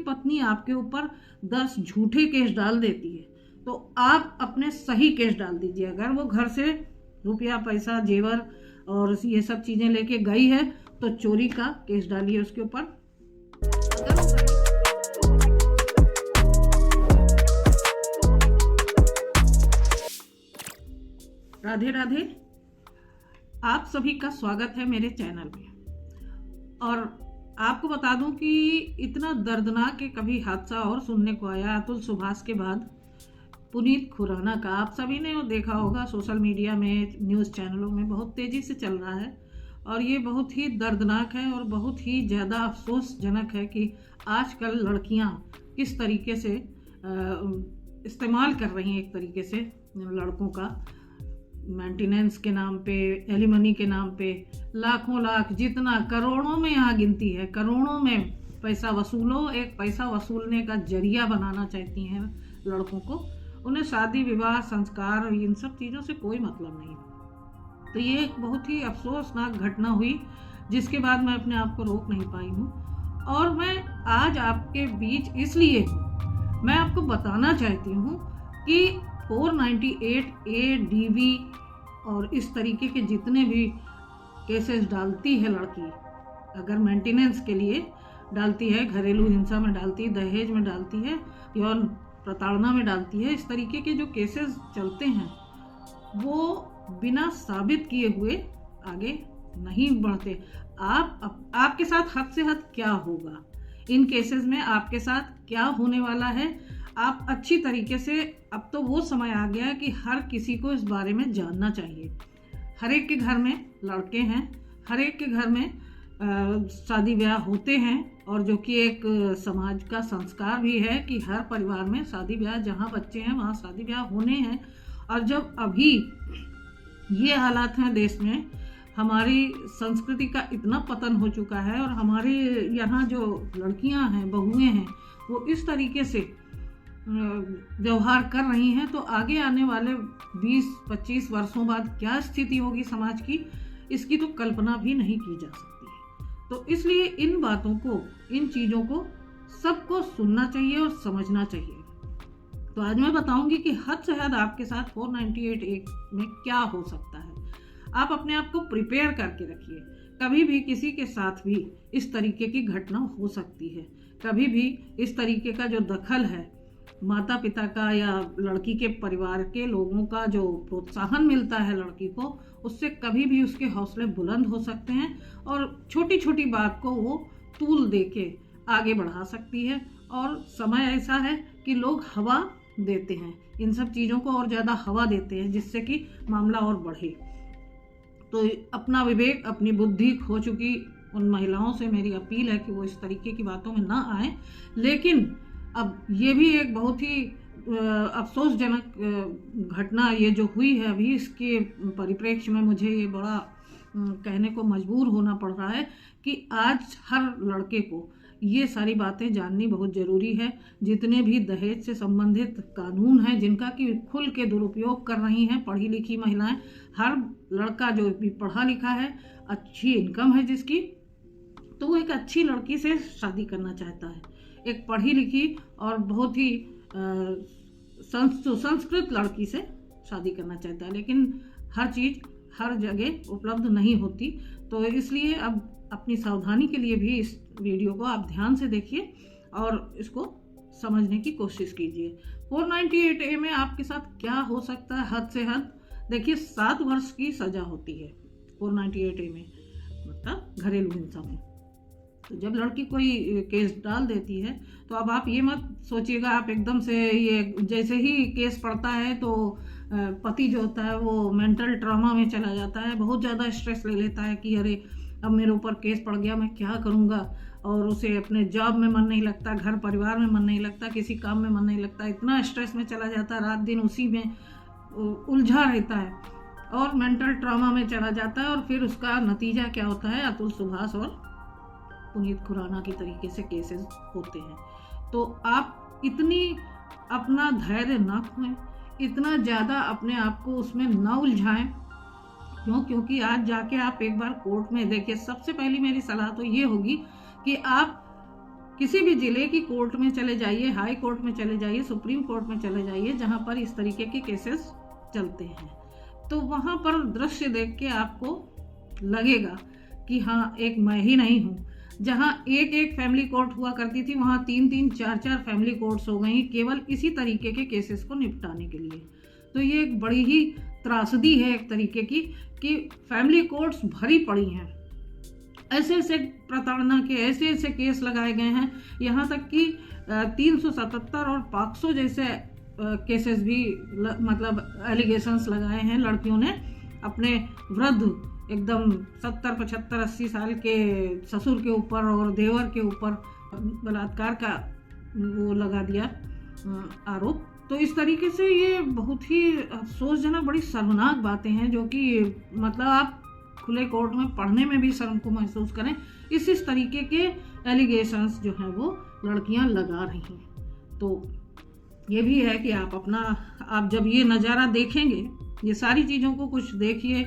पत्नी आपके ऊपर 10 झूठे केस डाल देती है तो आप अपने सही केस डाल दीजिए। अगर वो घर से रुपया पैसा जेवर और ये सब चीज़ें लेके गई है तो चोरी का केस डालिए उसके ऊपर। राधे राधे, आप सभी का स्वागत है मेरे चैनल में। और आपको बता दूं कि इतना दर्दनाक कभी हादसा और सुनने को आया अतुल सुभाष के बाद पुनीत खुराना का। आप सभी ने वो देखा होगा, सोशल मीडिया में, न्यूज़ चैनलों में बहुत तेज़ी से चल रहा है और ये बहुत ही दर्दनाक है और बहुत ही ज़्यादा अफसोसजनक है कि आजकल लड़कियां किस तरीके से इस्तेमाल कर रही हैं, एक तरीके से लड़कों का मेंटेनेंस के नाम पे, एलिमनी के नाम पे लाखों लाख, जितना करोड़ों में यहाँ गिनती है, करोड़ों में पैसा वसूलो, एक पैसा वसूलने का जरिया बनाना चाहती हैं लड़कों को। उन्हें शादी विवाह संस्कार इन सब चीज़ों से कोई मतलब नहीं। तो ये एक बहुत ही अफसोसनाक घटना हुई जिसके बाद मैं अपने आप को रोक नहीं पाई हूँ और मैं आज आपके बीच इसलिए हूँ, मैं आपको बताना चाहती हूँ कि 498A DV और इस तरीके के जितने भी केसेस डालती है लड़की, अगर मेंटेनेंस के लिए डालती है, घरेलू हिंसा में डालती है, दहेज में डालती है, यौन प्रताड़ना में डालती है, इस तरीके के जो केसेस चलते हैं वो बिना साबित किए हुए आगे नहीं बढ़ते। आपके साथ हद से हद क्या होगा इन केसेस में, आपके साथ क्या होने वाला है, आप अच्छी तरीके से, अब तो वो समय आ गया है कि हर किसी को इस बारे में जानना चाहिए। हर एक के घर में लड़के हैं, हर एक के घर में शादी ब्याह होते हैं और जो कि एक समाज का संस्कार भी है कि हर परिवार में शादी ब्याह, जहाँ बच्चे हैं वहाँ शादी ब्याह होने हैं। और जब अभी ये हालात हैं देश में, हमारी संस्कृति का इतना पतन हो चुका है और हमारे यहाँ जो लड़कियाँ हैं, बहुएँ हैं, वो इस तरीके से व्यवहार कर रही हैं, तो आगे आने वाले 20-25 वर्षों बाद क्या स्थिति होगी समाज की, इसकी तो कल्पना भी नहीं की जा सकती है। तो इसलिए इन बातों को, इन चीज़ों को सबको सुनना चाहिए और समझना चाहिए। तो आज मैं बताऊंगी कि हद से हद आपके साथ 498A में क्या हो सकता है। आप अपने आप को प्रिपेयर करके रखिए। कभी भी किसी के साथ भी इस तरीके की घटना हो सकती है। कभी भी इस तरीके का जो दखल है माता पिता का या लड़की के परिवार के लोगों का, जो प्रोत्साहन मिलता है लड़की को, उससे कभी भी उसके हौसले बुलंद हो सकते हैं और छोटी छोटी बात को वो तूल दे के आगे बढ़ा सकती है। और समय ऐसा है कि लोग हवा देते हैं, इन सब चीज़ों को और ज़्यादा हवा देते हैं जिससे कि मामला और बढ़े। तो अपना विवेक, अपनी बुद्धि खो चुकी उन महिलाओं से मेरी अपील है कि वो इस तरीके की बातों में ना आए। लेकिन अब ये भी एक बहुत ही अफसोसजनक घटना ये जो हुई है अभी, इसके परिप्रेक्ष्य में मुझे ये बड़ा कहने को मजबूर होना पड़ रहा है कि आज हर लड़के को ये सारी बातें जाननी बहुत ज़रूरी है। जितने भी दहेज से संबंधित कानून हैं जिनका कि खुल के दुरुपयोग कर रही हैं पढ़ी लिखी महिलाएं, हर लड़का जो भी पढ़ा लिखा है, अच्छी इनकम है जिसकी, तो वो एक अच्छी लड़की से शादी करना चाहता है, एक पढ़ी लिखी और बहुत ही संस्कृत लड़की से शादी करना चाहता है। लेकिन हर चीज़ हर जगह उपलब्ध नहीं होती। तो इसलिए अब अपनी सावधानी के लिए भी इस वीडियो को आप ध्यान से देखिए और इसको समझने की कोशिश कीजिए। 498A में आपके साथ क्या हो सकता है हद से हद, देखिए 7 वर्ष की सज़ा होती है 498A में, मतलब घरेलू हिंसा में। तो जब लड़की कोई केस डाल देती है तो अब आप ये मत सोचिएगा, आप एकदम से ये जैसे ही केस पड़ता है तो पति जो होता है वो मेंटल ट्रॉमा में चला जाता है, बहुत ज़्यादा स्ट्रेस ले लेता है कि अरे अब मेरे ऊपर केस पड़ गया, मैं क्या करूँगा। और उसे अपने जॉब में मन नहीं लगता, घर परिवार में मन नहीं लगता, किसी काम में मन नहीं लगता, इतना स्ट्रेस में चला जाता है, रात दिन उसी में उलझा रहता है और मेंटल ट्रॉमा में चला जाता है। और फिर उसका नतीजा क्या होता है, अतुल सुभाष और पुनीत खुराना की तरीके से केसेस होते हैं। तो आप इतनी अपना धैर्य ना खोएं, इतना ज़्यादा अपने आप को उसमें ना उलझाएं। क्यों? क्योंकि आज जाके आप एक बार कोर्ट में देखिए, सबसे पहली मेरी सलाह तो ये होगी कि आप किसी भी जिले की कोर्ट में चले जाइए, हाई कोर्ट में चले जाइए, सुप्रीम कोर्ट में चले जाइए, जहाँ पर इस तरीके के केसेस चलते हैं, तो वहाँ पर दृश्य देख के आपको लगेगा कि हाँ, एक मैं ही नहीं हूँ। जहाँ एक एक फैमिली कोर्ट हुआ करती थी, वहाँ 3-3, 4-4 फैमिली कोर्ट्स हो गई केवल इसी तरीके के केसेस को निपटाने के लिए। तो ये एक बड़ी ही त्रासदी है एक तरीके की कि फैमिली कोर्ट्स भरी पड़ी हैं। ऐसे ऐसे प्रताड़ना के ऐसे ऐसे केस लगाए गए हैं, यहाँ तक कि 377 और 500 जैसे केसेस भी मतलब एलिगेशंस लगाए हैं लड़कियों ने अपने वृद्ध एकदम 70, 75, 80 साल के ससुर के ऊपर और देवर के ऊपर बलात्कार का वो लगा दिया आरोप। तो इस तरीके से ये बहुत ही अफसोसजनक, बड़ी शर्मनाक बातें हैं जो कि मतलब आप खुले कोर्ट में पढ़ने में भी शर्म को महसूस करें। इस तरीके के एलिगेशंस जो हैं वो लड़कियां लगा रही हैं। तो ये भी है कि आप जब ये नज़ारा देखेंगे, ये सारी चीज़ों को कुछ देखिए,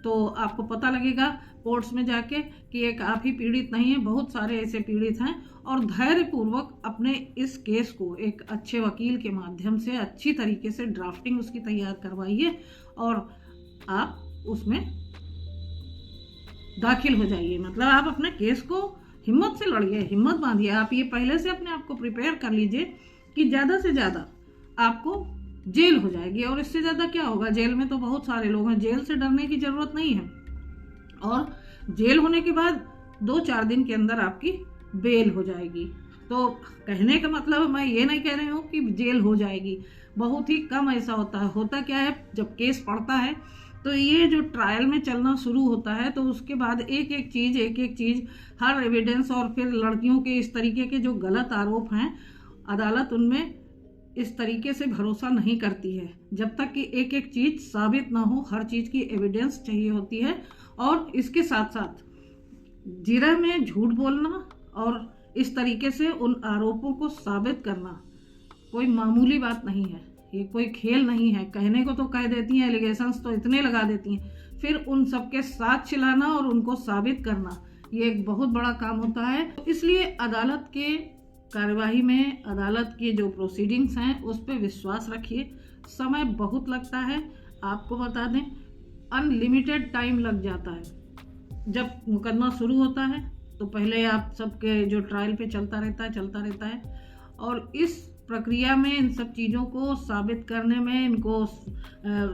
तो आपको पता लगेगा कोर्ट्स में जाके कि एक आप ही पीड़ित नहीं है, बहुत सारे ऐसे पीड़ित हैं। और धैर्यपूर्वक अपने इस केस को एक अच्छे वकील के माध्यम से अच्छी तरीके से ड्राफ्टिंग उसकी तैयार करवाइए और आप उसमें दाखिल हो जाइए। मतलब आप अपने केस को हिम्मत से लड़िए, हिम्मत बांधिए। आप ये पहले से अपने आप को प्रिपेयर कर लीजिए कि ज़्यादा से ज़्यादा आपको जेल हो जाएगी, और इससे ज़्यादा क्या होगा। जेल में तो बहुत सारे लोग हैं, जेल से डरने की ज़रूरत नहीं है। और जेल होने के बाद 2-4 दिन के अंदर आपकी बेल हो जाएगी। तो कहने का मतलब मैं ये नहीं कह रही हूँ कि जेल हो जाएगी, बहुत ही कम ऐसा होता है। होता क्या है, जब केस पड़ता है तो ये जो ट्रायल में चलना शुरू होता है, तो उसके बाद एक एक चीज़ हर एविडेंस, और फिर लड़कियों के इस तरीके के जो गलत आरोप हैं, अदालत उनमें इस तरीके से भरोसा नहीं करती है जब तक कि एक एक चीज़ साबित ना हो। हर चीज़ की एविडेंस चाहिए होती है। और इसके साथ साथ जिरह में झूठ बोलना और इस तरीके से उन आरोपों को साबित करना कोई मामूली बात नहीं है, ये कोई खेल नहीं है। कहने को तो कह देती हैं, एलिगेशंस तो इतने लगा देती हैं, फिर उन सबके साथ चिल्लाना और उनको साबित करना, ये एक बहुत बड़ा काम होता है। इसलिए अदालत के कार्यवाही में, अदालत की जो प्रोसीडिंग्स हैं उस पर विश्वास रखिए। समय बहुत लगता है, आपको बता दें अनलिमिटेड टाइम लग जाता है। जब मुकदमा शुरू होता है तो पहले आप सबके जो ट्रायल पे चलता रहता है और इस प्रक्रिया में इन सब चीज़ों को साबित करने में, इनको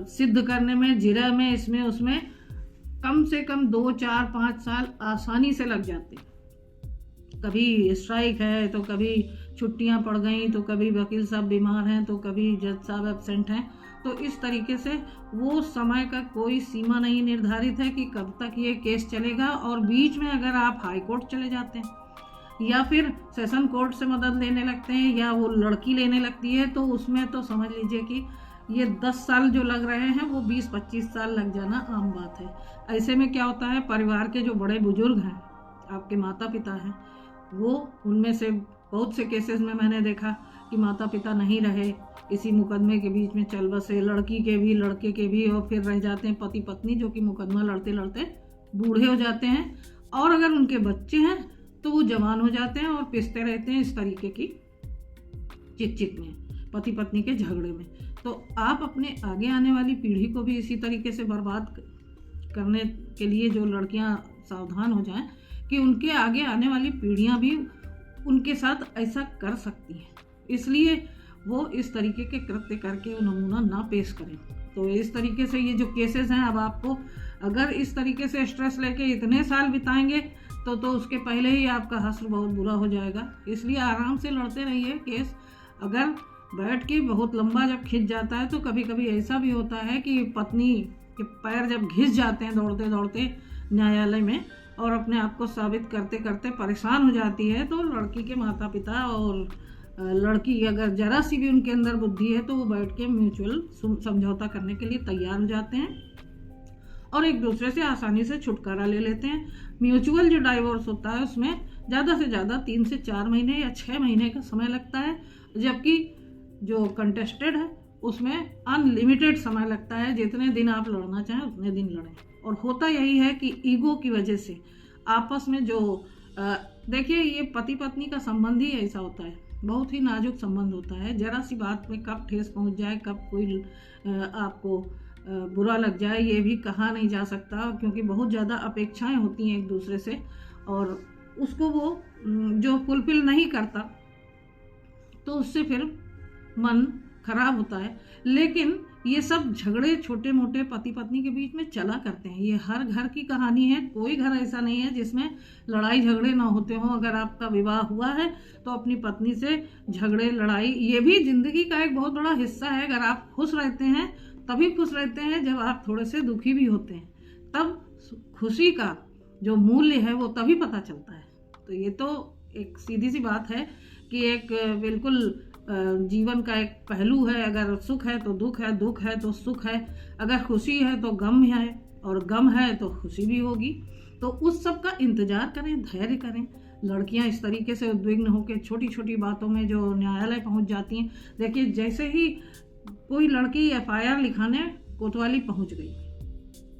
सिद्ध करने में, जिरह में, इसमें उसमें कम से कम 2, 4, 5 साल आसानी से लग जाते। कभी स्ट्राइक है तो कभी छुट्टियां पड़ गई, तो कभी वकील साहब बीमार हैं, तो कभी जज साहब एब्सेंट हैं। तो इस तरीके से वो समय का कोई सीमा नहीं निर्धारित है कि कब तक ये केस चलेगा। और बीच में अगर आप हाई कोर्ट चले जाते हैं या फिर सेशन कोर्ट से मदद लेने लगते हैं या वो लड़की लेने लगती है, तो उसमें तो समझ लीजिए कि ये 10 साल जो लग रहे हैं वो 20-25 साल लग जाना आम बात है। ऐसे में क्या होता है, परिवार के जो बड़े बुजुर्ग हैं, आपके माता पिता हैं, वो उनमें से बहुत से केसेस में मैंने देखा कि माता पिता नहीं रहे, इसी मुकदमे के बीच में चल बसे, लड़की के भी लड़के के भी, और फिर रह जाते हैं पति पत्नी जो कि मुकदमा लड़ते लड़ते बूढ़े हो जाते हैं। और अगर उनके बच्चे हैं तो वो जवान हो जाते हैं और पिसते रहते हैं इस तरीके की चिक में, पति पत्नी के झगड़े में। तो आप अपने आगे आने वाली पीढ़ी को भी इसी तरीके से बर्बाद करने के लिए जो लड़कियां सावधान हो जाएं कि उनके आगे आने वाली पीढ़ियां भी उनके साथ ऐसा कर सकती हैं, इसलिए वो इस तरीके के कृत्य करके वो नमूना ना पेश करें। तो इस तरीके से ये जो केसेस हैं, अब आपको अगर इस तरीके से स्ट्रेस लेके इतने साल बिताएंगे तो उसके पहले ही आपका हश्र बहुत बुरा हो जाएगा। इसलिए आराम से लड़ते रहिए केस। अगर बैठ के बहुत लंबा जब खिंच जाता है तो कभी कभी ऐसा भी होता है कि पत्नी के पैर जब घिस जाते हैं दौड़ते दौड़ते न्यायालय में और अपने आप को साबित करते करते परेशान हो जाती है, तो लड़की के माता पिता और लड़की अगर जरा सी भी उनके अंदर बुद्धि है तो वो बैठ के म्यूचुअल समझौता करने के लिए तैयार हो जाते हैं और एक दूसरे से आसानी से छुटकारा ले लेते हैं। म्यूचुअल जो डाइवोर्स होता है उसमें ज़्यादा से ज़्यादा 3 से 4 महीने या 6 महीने का समय लगता है, जबकि जो कंटेस्टेड है उसमें अनलिमिटेड समय लगता है। जितने दिन आप लड़ना चाहें उतने दिन लड़ें। और होता यही है कि ईगो की वजह से आपस में जो देखिए, ये पति पत्नी का संबंध ही ऐसा होता है, बहुत ही नाजुक संबंध होता है। जरा सी बात में कब ठेस पहुंच जाए, कब कोई आपको बुरा लग जाए, ये भी कहा नहीं जा सकता, क्योंकि बहुत ज़्यादा अपेक्षाएं होती हैं एक दूसरे से, और उसको वो जो फुलफिल नहीं करता तो उससे फिर मन खराब होता है। लेकिन ये सब झगड़े छोटे मोटे पति पत्नी के बीच में चला करते हैं, ये हर घर की कहानी है। कोई घर ऐसा नहीं है जिसमें लड़ाई झगड़े ना होते हों। अगर आपका विवाह हुआ है तो अपनी पत्नी से झगड़े लड़ाई ये भी जिंदगी का एक बहुत बड़ा हिस्सा है। अगर आप खुश रहते हैं तभी खुश रहते हैं जब आप थोड़े से दुखी भी होते हैं, तब खुशी का जो मूल्य है वो तभी पता चलता है। तो ये तो एक सीधी सी बात है कि एक बिल्कुल जीवन का एक पहलू है। अगर सुख है तो दुख है, दुख है तो सुख है, अगर खुशी है तो गम है, और गम है तो खुशी भी होगी। तो उस सब का इंतजार करें, धैर्य करें। लड़कियां इस तरीके से उद्विग्न होकर छोटी छोटी बातों में जो न्यायालय पहुंच जाती हैं। देखिए, जैसे ही कोई लड़की FIR लिखाने कोतवाली पहुंच गई,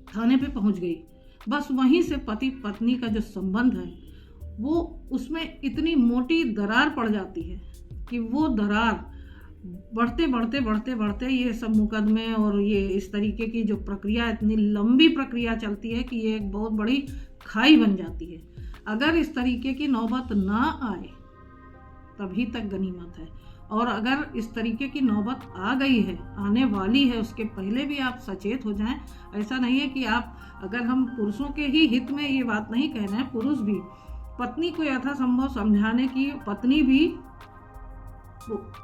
थाने पे पहुंच गई, बस वहीं से पति पत्नी का जो संबंध है वो उसमें इतनी मोटी दरार पड़ जाती है कि वो दरार बढ़ते बढ़ते बढ़ते बढ़ते ये सब मुकदमे और ये इस तरीके की जो प्रक्रिया, इतनी लंबी प्रक्रिया चलती है कि ये एक बहुत बड़ी खाई बन जाती है। अगर इस तरीके की नौबत ना आए तभी तक गनीमत है, और अगर इस तरीके की नौबत आ गई है, आने वाली है, उसके पहले भी आप सचेत हो जाएं। ऐसा नहीं है कि आप, अगर हम पुरुषों के ही हित में ये बात नहीं कह रहे हैं, पुरुष भी पत्नी को यथासंभव समझाने की, पत्नी भी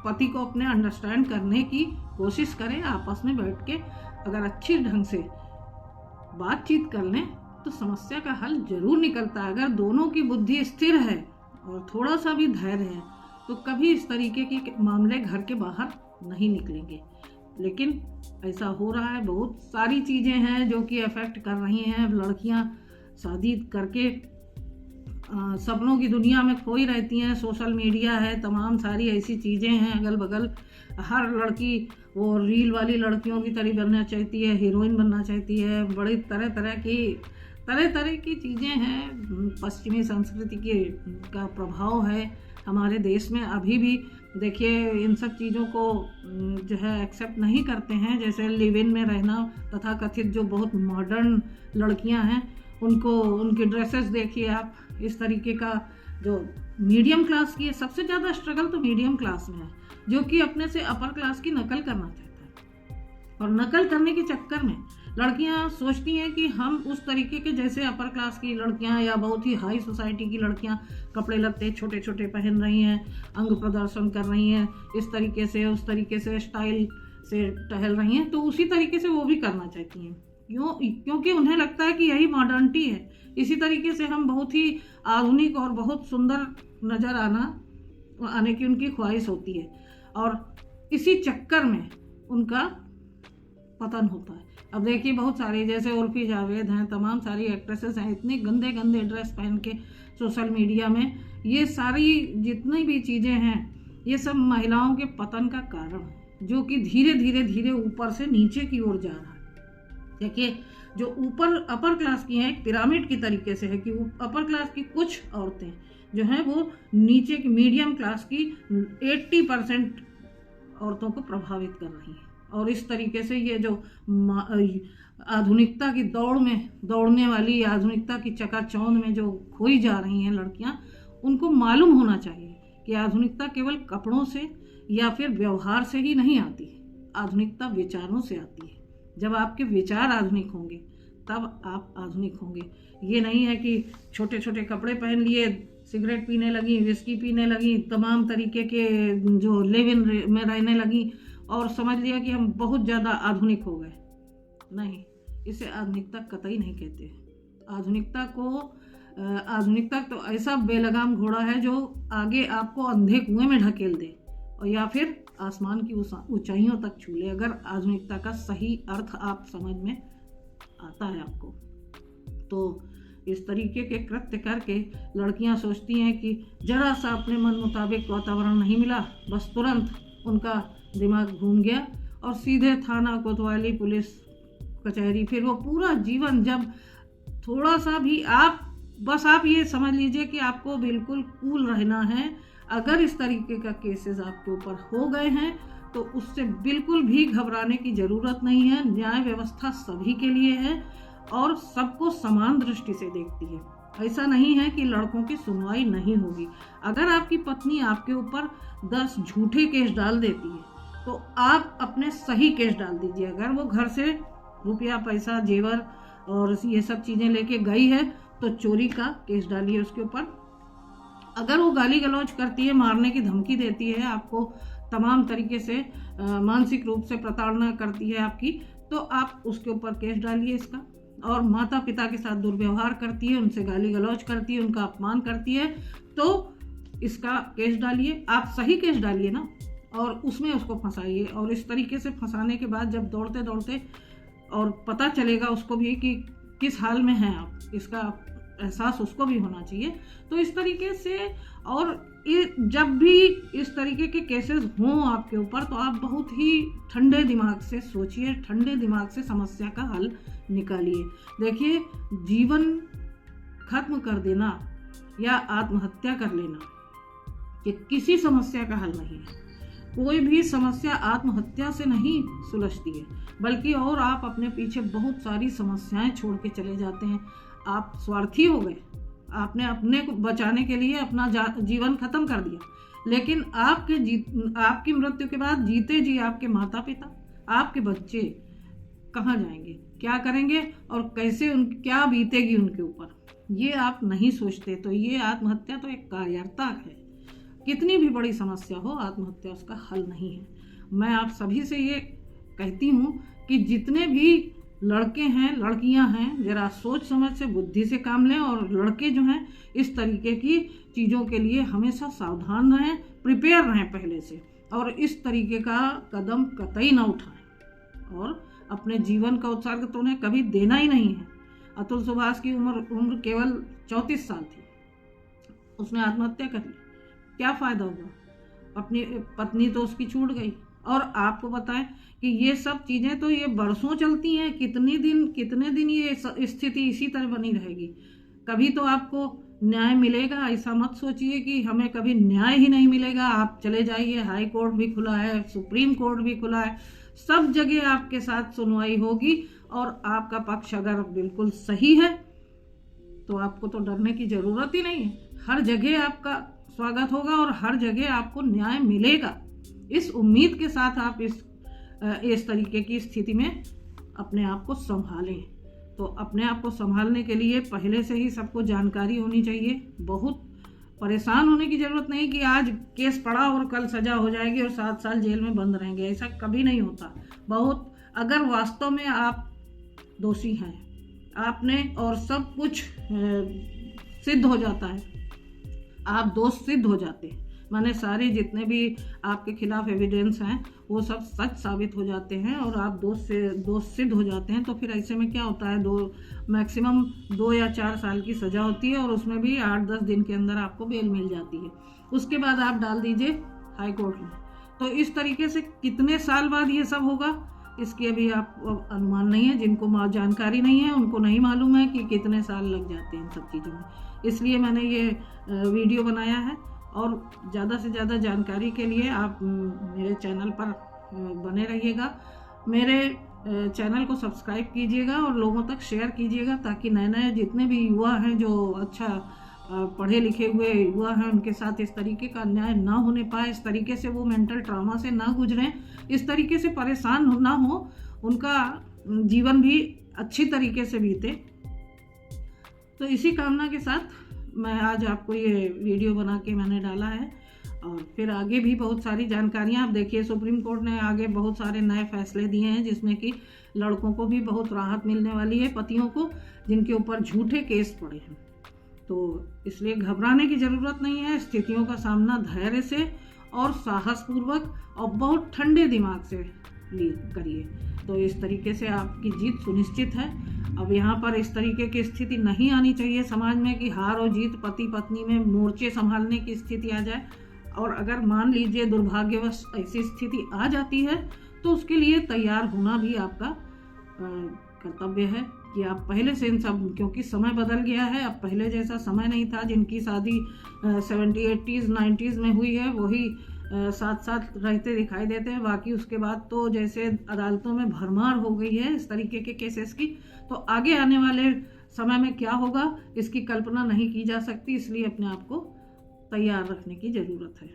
पति को अपने अंडरस्टैंड करने की कोशिश करें। आपस में बैठ के अगर अच्छी ढंग से बातचीत कर लें तो समस्या का हल जरूर निकलता है। अगर दोनों की बुद्धि स्थिर है और थोड़ा सा भी धैर्य है तो कभी इस तरीके के मामले घर के बाहर नहीं निकलेंगे। लेकिन ऐसा हो रहा है, बहुत सारी चीज़ें हैं जो कि अफेक्ट कर रही हैं। लड़कियां शादी करके सपनों की दुनिया में खोई रहती हैं। सोशल मीडिया है, तमाम सारी ऐसी चीज़ें हैं अगल बगल। हर लड़की वो रील वाली लड़कियों की तरह बनना चाहती है, हीरोइन बनना चाहती है। बड़ी तरह तरह की चीज़ें हैं। पश्चिमी संस्कृति का प्रभाव है हमारे देश में अभी भी। देखिए, इन सब चीज़ों को जो है एक्सेप्ट नहीं करते हैं। जैसे लिव इन में रहना, तथा कथित जो बहुत मॉडर्न लड़कियां हैं, उनको, उनकी ड्रेसेस देखिए आप। इस तरीके का जो मीडियम क्लास की है, सबसे ज़्यादा स्ट्रगल तो मीडियम क्लास में है, जो कि अपने से अपर क्लास की नकल करना चाहता है। और नकल करने के चक्कर में लड़कियां सोचती हैं कि हम उस तरीके के, जैसे अपर क्लास की लड़कियां या बहुत ही हाई सोसाइटी की लड़कियां कपड़े लत्ते छोटे छोटे पहन रही हैं, अंग प्रदर्शन कर रही हैं, इस तरीके से उस तरीके से स्टाइल से टहल रही हैं, तो उसी तरीके से वो भी करना चाहती हैं। क्योंकि उन्हें लगता है कि यही मॉडर्निटी है। इसी तरीके से हम बहुत ही आधुनिक और बहुत सुंदर नज़र आने की उनकी ख्वाहिश होती है, और इसी चक्कर में उनका पतन होता है। अब देखिए, बहुत सारी, जैसे उर्फी जावेद हैं, तमाम सारी एक्ट्रेसेस हैं, इतने गंदे गंदे ड्रेस पहन के सोशल मीडिया में, ये सारी जितनी भी चीज़ें हैं, ये सब महिलाओं के पतन का कारण है, जो कि धीरे धीरे धीरे ऊपर से नीचे की ओर जा रहा है। देखिए, जो ऊपर अपर क्लास की हैं, एक पिरामिड की तरीके से है कि अपर क्लास की कुछ औरतें जो हैं वो नीचे की मीडियम क्लास की 80% औरतों को प्रभावित कर रही हैं। और इस तरीके से ये जो आधुनिकता की दौड़ में दौड़ने वाली, आधुनिकता की चकाचौंध में जो खोई जा रही हैं लड़कियां, उनको मालूम होना चाहिए कि आधुनिकता केवल कपड़ों से या फिर व्यवहार से ही नहीं आती है, आधुनिकता विचारों से आती है। जब आपके विचार आधुनिक होंगे तब आप आधुनिक होंगे। ये नहीं है कि छोटे छोटे कपड़े पहन लिए, सिगरेट पीने लगी, विस्की पीने लगी, तमाम तरीके के जो लिव इन में रहने लगी और समझ लिया कि हम बहुत ज़्यादा आधुनिक हो गए। नहीं, इसे आधुनिकता कतई नहीं कहते। आधुनिकता तो ऐसा बेलगाम घोड़ा है जो आगे आपको अंधे कुएं में ढकेल दे और या फिर आसमान की ऊंचाइयों तक छू ले, अगर आधुनिकता का सही अर्थ आप समझ में आता है आपको। तो इस तरीके के कृत्य करके लड़कियां सोचती हैं कि जरा सा अपने मन मुताबिक वातावरण नहीं मिला, बस तुरंत उनका दिमाग घूम गया और सीधे थाना, कोतवाली, पुलिस कचहरी। फिर वो पूरा जीवन, जब थोड़ा सा भी आप बस आप ये समझ लीजिए कि आपको बिल्कुल कूल रहना है। अगर इस तरीके का केसेस आपके ऊपर हो गए हैं तो उससे बिल्कुल भी घबराने की ज़रूरत नहीं है। न्याय व्यवस्था सभी के लिए है और सबको समान दृष्टि से देखती है। ऐसा नहीं है कि लड़कों की सुनवाई नहीं होगी। अगर आपकी पत्नी आपके ऊपर 10 झूठे केस डाल देती है तो आप अपने सही केस डाल दीजिए। अगर वो घर से रुपया पैसा जेवर और ये सब चीज़ें लेके गई है तो चोरी का केस डालिए उसके ऊपर। अगर वो गाली गलौज करती है, मारने की धमकी देती है, आपको तमाम तरीके से मानसिक रूप से प्रताड़ना करती है आपकी, तो आप उसके ऊपर केस डालिए इसका। और माता पिता के साथ दुर्व्यवहार करती है, उनसे गाली गलौज करती है, उनका अपमान करती है, तो इसका केस डालिए। आप सही केस डालिए ना, और उसमें उसको फंसाइए। और इस तरीके से फंसाने के बाद जब दौड़ते दौड़ते और पता चलेगा उसको भी कि किस हाल में हैं आप, इसका एहसास उसको भी होना चाहिए। तो इस तरीके से, और जब भी इस तरीके के केसेस हों आपके ऊपर तो आप बहुत ही ठंडे दिमाग से सोचिए, ठंडे दिमाग से समस्या का हल निकालिए। देखिए, जीवन खत्म कर देना या आत्महत्या कर लेना ये किसी समस्या का हल नहीं है। कोई भी समस्या आत्महत्या से नहीं सुलझती है, बल्कि और आप अपने पीछे बहुत सारी समस्याएं छोड़ के चले जाते हैं। आप स्वार्थी हो गए, आपने अपने को बचाने के लिए अपना जीवन खत्म कर दिया। लेकिन आपकी मृत्यु के बाद जीते जी आपके माता पिता, आपके बच्चे कहाँ जाएंगे, क्या करेंगे और कैसे क्या बीतेगी उनके ऊपर, ये आप नहीं सोचते। तो ये आत्महत्या तो एक कायरता है। कितनी भी बड़ी समस्या हो, आत्महत्या उसका हल नहीं है। मैं आप सभी से ये कहती हूँ कि जितने भी लड़के हैं, लड़कियां हैं, जरा सोच समझ से, बुद्धि से काम लें। और लड़के जो हैं, इस तरीके की चीज़ों के लिए हमेशा सावधान रहें, प्रिपेयर रहें पहले से, और इस तरीके का कदम कतई ना उठाएं। और अपने जीवन का उत्सर्ग तो उन्हें कभी देना ही नहीं है। अतुल सुभाष की उम्र केवल 34 साल थी, उसने आत्महत्या कर ली। क्या फ़ायदा हुआ? अपनी पत्नी तो उसकी छूट गई। और आपको बताएं कि ये सब चीज़ें तो ये बरसों चलती हैं। कितने दिन ये स्थिति इसी तरह बनी रहेगी? कभी तो आपको न्याय मिलेगा। ऐसा मत सोचिए कि हमें कभी न्याय ही नहीं मिलेगा। आप चले जाइए, हाई कोर्ट भी खुला है, सुप्रीम कोर्ट भी खुला है, सब जगह आपके साथ सुनवाई होगी। और आपका पक्ष अगर बिल्कुल सही है तो आपको तो डरने की ज़रूरत ही नहीं है। हर जगह आपका स्वागत होगा और हर जगह आपको न्याय मिलेगा। इस उम्मीद के साथ आप इस तरीके की स्थिति में अपने आप को संभालें। तो अपने आप को संभालने के लिए पहले से ही सबको जानकारी होनी चाहिए। बहुत परेशान होने की ज़रूरत नहीं कि आज केस पड़ा और कल सज़ा हो जाएगी और 7 साल जेल में बंद रहेंगे। ऐसा कभी नहीं होता। अगर वास्तव में आप दोषी हैं, आपने और सब कुछ सिद्ध हो जाता है, आप दोष सिद्ध हो जाते हैं, माने सारे जितने भी आपके खिलाफ एविडेंस हैं वो सब सच साबित हो जाते हैं और आप दोष सिद्ध हो जाते हैं, तो फिर ऐसे में क्या होता है, मैक्सिमम 2 या 4 साल की सज़ा होती है और उसमें भी 8-10 दिन के अंदर आपको बेल मिल जाती है। उसके बाद आप डाल दीजिए हाई कोर्ट में। तो इस तरीके से कितने साल बाद ये सब होगा इसकी अभी आप अनुमान नहीं है। जिनको जानकारी नहीं है उनको नहीं मालूम है कि कितने साल लग जाते हैं इन सब चीज़ों में। इसलिए मैंने ये वीडियो बनाया है। और ज़्यादा से ज़्यादा जानकारी के लिए आप मेरे चैनल पर बने रहिएगा। मेरे चैनल को सब्सक्राइब कीजिएगा और लोगों तक शेयर कीजिएगा, ताकि नए नए जितने भी युवा हैं जो अच्छा पढ़े लिखे हुए युवा हैं उनके साथ इस तरीके का अन्याय ना होने पाए, इस तरीके से वो मेंटल ट्रॉमा से ना गुजरें, इस तरीके से परेशान ना हो, उनका जीवन भी अच्छी तरीके से बीते। तो इसी कामना के साथ मैं आज आपको ये वीडियो बना के मैंने डाला है। और फिर आगे भी बहुत सारी जानकारियाँ आप देखिए, सुप्रीम कोर्ट ने आगे बहुत सारे नए फैसले दिए हैं जिसमें कि लड़कों को भी बहुत राहत मिलने वाली है, पतियों को जिनके ऊपर झूठे केस पड़े हैं। तो इसलिए घबराने की ज़रूरत नहीं है। स्थितियों का सामना धैर्य से और साहसपूर्वक और बहुत ठंडे दिमाग से करिए, तो इस तरीके से आपकी जीत सुनिश्चित है। अब यहाँ पर इस तरीके की स्थिति नहीं आनी चाहिए समाज में कि हार और जीत पति पत्नी में मोर्चे संभालने की स्थिति आ जाए। और अगर मान लीजिए दुर्भाग्यवश ऐसी स्थिति आ जाती है तो उसके लिए तैयार होना भी आपका कर्तव्य है। कि आप पहले से इन सब, क्योंकि समय बदल गया है, अब पहले जैसा समय नहीं था। जिनकी शादी 70, 80s, 90s में हुई है वही साथ साथ रहते दिखाई देते हैं। बाकी उसके बाद तो जैसे अदालतों में भरमार हो गई है इस तरीके के केसेस की, तो आगे आने वाले समय में क्या होगा इसकी कल्पना नहीं की जा सकती। इसलिए अपने आप को तैयार रखने की ज़रूरत है।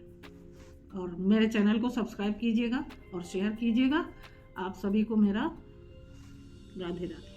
और मेरे चैनल को सब्सक्राइब कीजिएगा और शेयर कीजिएगा। आप सभी को मेरा राधे राधे।